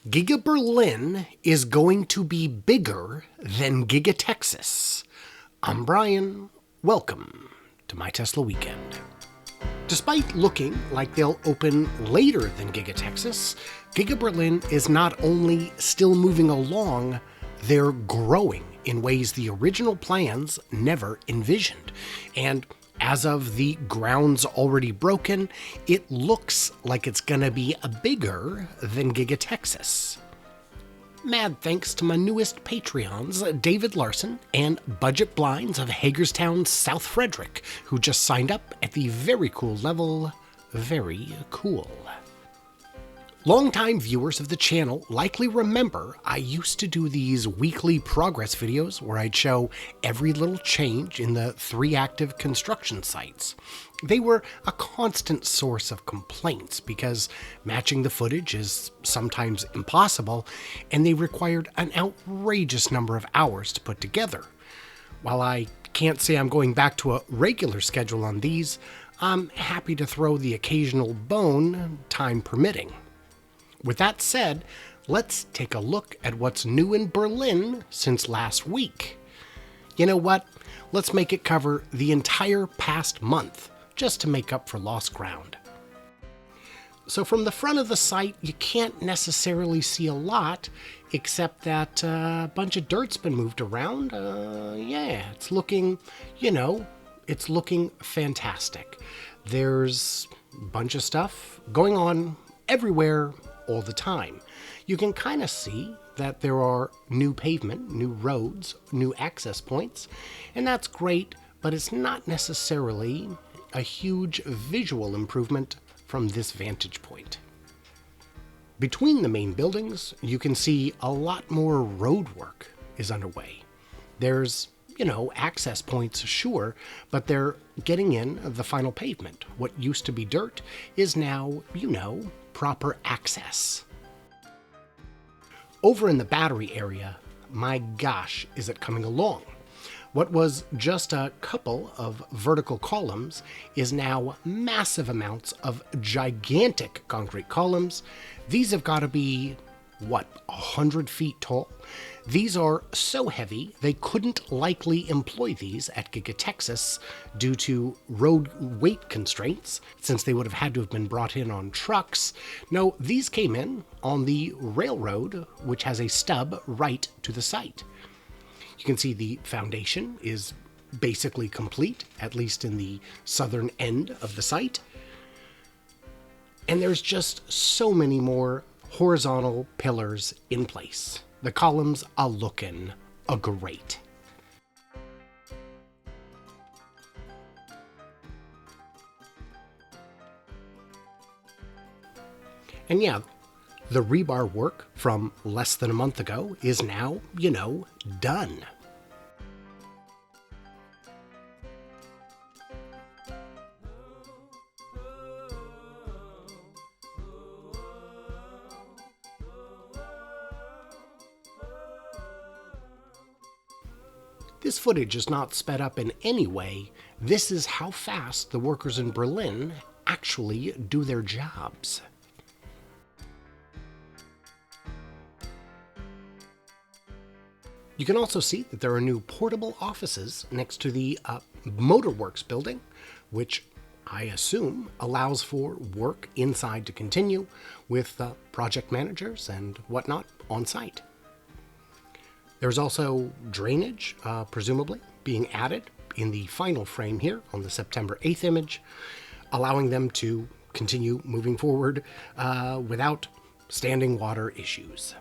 Giga Berlin is going to be bigger than Giga Texas. I'm Brian. Welcome to my Tesla weekend. Despite looking like they'll open later than Giga Texas, Giga Berlin is not only still moving along, they're growing in ways the original plans never envisioned. And as of the grounds already broken, it looks like it's gonna be bigger than Giga Texas. Mad thanks to my newest Patreons, David Larson and Budget Blinds of Hagerstown, South Frederick, who just signed up at the very cool level, Very Cool. Longtime viewers of the channel likely remember I used to do these weekly progress videos where I'd show every little change in the 3 active construction sites. They were a constant source of complaints because matching the footage is sometimes impossible and they required an outrageous number of hours to put together. While I can't say I'm going back to a regular schedule on these, I'm happy to throw the occasional bone, time permitting. With that said, let's take a look at what's new in Berlin since last week. You know what? Let's make it cover the entire past month, just to make up for lost ground. So from the front of the site, you can't necessarily see a lot, except that a bunch of dirt's been moved around. Yeah, it's looking, it's looking fantastic. There's a bunch of stuff going on everywhere all the time. You can kind of see that there are new pavement, new roads, new access points, and that's great, but it's not necessarily a huge visual improvement from this vantage point. Between the main buildings, you can see a lot more road work is underway. There's, access points, sure, but they're getting in the final pavement. What used to be dirt is now, proper access. Over in the battery area, my gosh, is it coming along. What was just a couple of vertical columns is now massive amounts of gigantic concrete columns. These have got to be, 100 feet tall? These are so heavy, they couldn't likely employ these at Giga Texas due to road weight constraints, since they would have had to have been brought in on trucks. No, these came in on the railroad, which has a stub right to the site. You can see the foundation is basically complete, at least in the southern end of the site. And there's just so many more horizontal pillars in place. The columns are looking great. And yeah, the rebar work from less than a month ago is now, done. This footage is not sped up in any way. This is how fast the workers in Berlin actually do their jobs. You can also see that there are new portable offices next to the Motorworks building, which I assume allows for work inside to continue with project managers and whatnot on site. There's also drainage, presumably, being added in the final frame here on the September 8th image, allowing them to continue moving forward without standing water issues.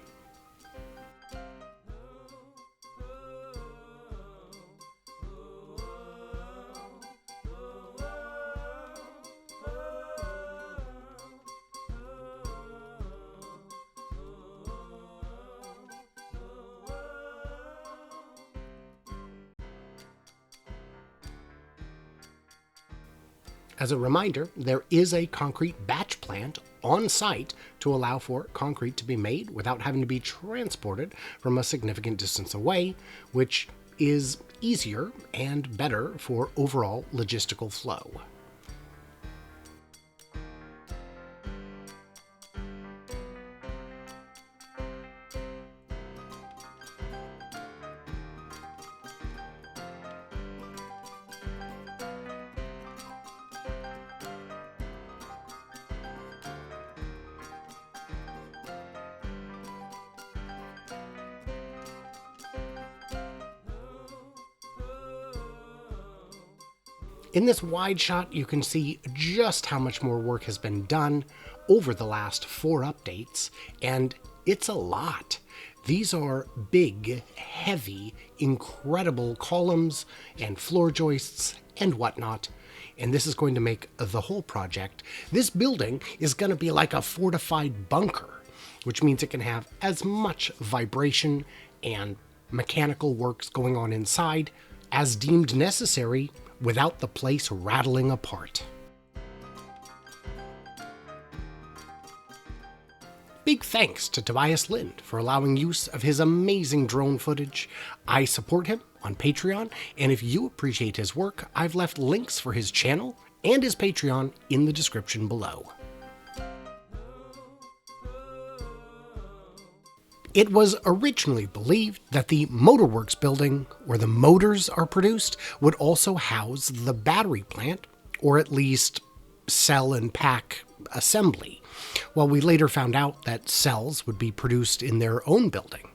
As a reminder, there is a concrete batch plant on site to allow for concrete to be made without having to be transported from a significant distance away, which is easier and better for overall logistical flow. In this wide shot, you can see just how much more work has been done over the last 4 updates, and it's a lot. These are big, heavy, incredible columns and floor joists and whatnot, and this is going to make the whole project. This building is going to be like a fortified bunker, which means it can have as much vibration and mechanical works going on inside as deemed necessary without the place rattling apart. Big thanks to Tobias Lind for allowing use of his amazing drone footage. I support him on Patreon, and if you appreciate his work, I've left links for his channel and his Patreon in the description below. It was originally believed that the Motorworks building, where the motors are produced, would also house the battery plant, or at least cell and pack assembly, while we later found out that cells would be produced in their own building.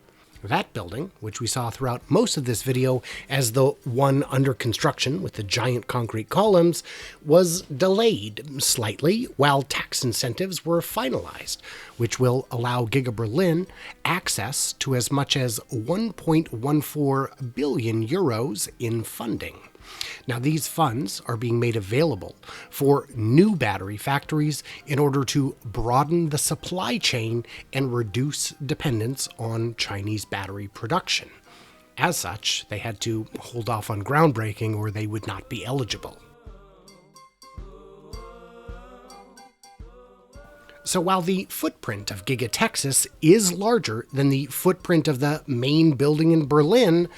That building, which we saw throughout most of this video as the one under construction with the giant concrete columns, was delayed slightly while tax incentives were finalized, which will allow Giga Berlin access to as much as 1.14 billion euros in funding. Now, these funds are being made available for new battery factories in order to broaden the supply chain and reduce dependence on Chinese battery production. As such, they had to hold off on groundbreaking or they would not be eligible. So while the footprint of Giga Texas is larger than the footprint of the main building in Berlin,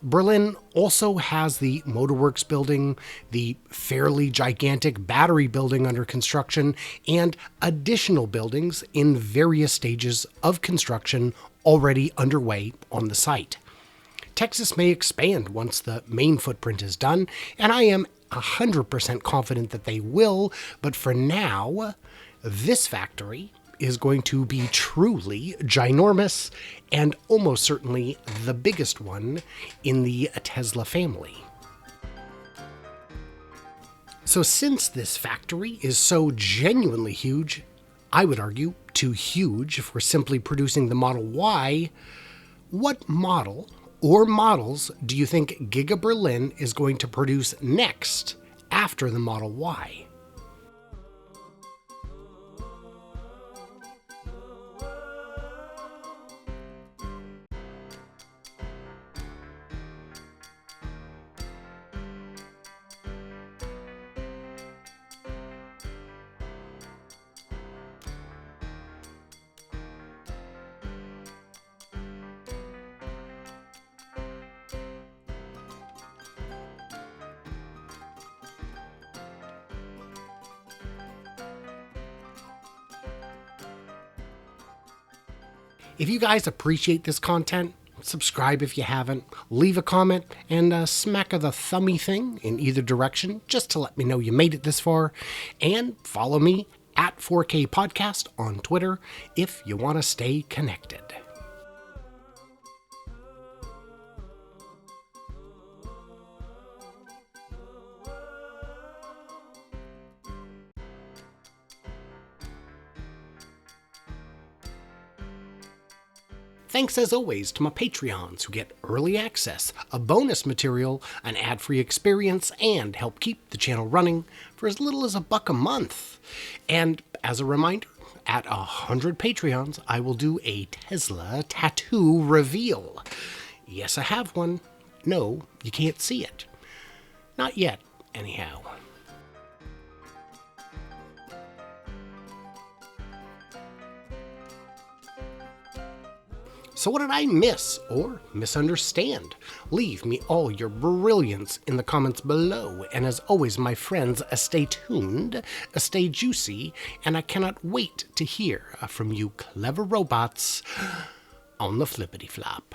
Berlin also has the Motorworks building, the fairly gigantic battery building under construction, and additional buildings in various stages of construction already underway on the site. Texas may expand once the main footprint is done, and I am 100% confident that they will, but for now, this factory is going to be truly ginormous and almost certainly the biggest one in the Tesla family. So since this factory is so genuinely huge, I would argue too huge for simply producing the Model Y, what model or models do you think Giga Berlin is going to produce next after the Model Y? If you guys appreciate this content, subscribe if you haven't, leave a comment, and smack of the thummy thing in either direction just to let me know you made it this far. And follow me at 4K Podcast on Twitter if you want to stay connected. Thanks as always to my Patreons who get early access, a bonus material, an ad-free experience, and help keep the channel running for as little as $1 a month. And as a reminder, at 100 Patreons, I will do a Tesla tattoo reveal. Yes, I have one. No, you can't see it. Not yet, anyhow. So what did I miss or misunderstand? Leave me all your brilliance in the comments below. And as always, my friends, stay tuned, stay juicy, and I cannot wait to hear from you clever robots on the flippity flop.